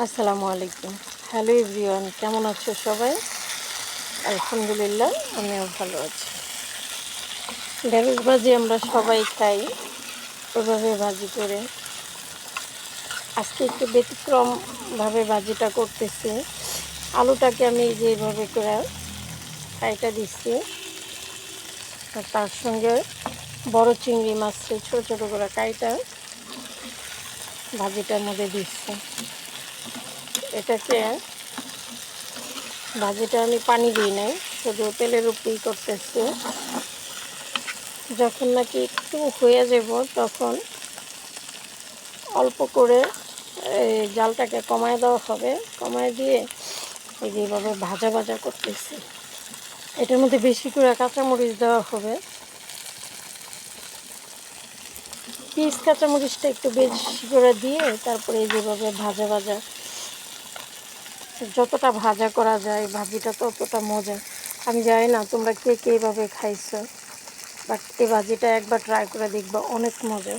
আসসালামু আলাইকুম। Hello everyone, কেমন আছো সবাই? আলহামদুলিল্লাহ, আমিও ভালো আছি। ঢেঁড়স ভাজি আমরা সবাই খাই ওইভাবে ভাজি করে। আজকে একটু ব্যতিক্রমভাবে ভাজিটা করতেছি। আলুটাকে আমি যেভাবে করে কাইটা দিচ্ছি, আর তার সঙ্গে বড় চিংড়ি মাছটা ছোটো ছোটো করে কাইটা ভাজিটার মধ্যে দিচ্ছি। এটাকে ভাজিটা আমি পানি দিই নাই, শুধু তেলের উপরেই করতেছি। যখন নাকি একটু হয়ে যাব তখন অল্প করে জালটাকে কমায় দেওয়া হবে। কমায় দিয়ে এই যে এইভাবে ভাজা ভাজা করতেছি। এটার মধ্যে বেশি করে কাঁচামরিচ দেওয়া হবে। পিস কাঁচামরিচটা একটু বেশি করে দিয়ে তারপরে এই যেভাবে ভাজা ভাজা, যতটা ভাজা করা যায় ভাজিটা ততটা মজা। আমি জানি না তোমরা কে কে এইভাবে খাইছো, বাট এই ভাজিটা একবার ট্রাই করে দেখবা, অনেক মজা।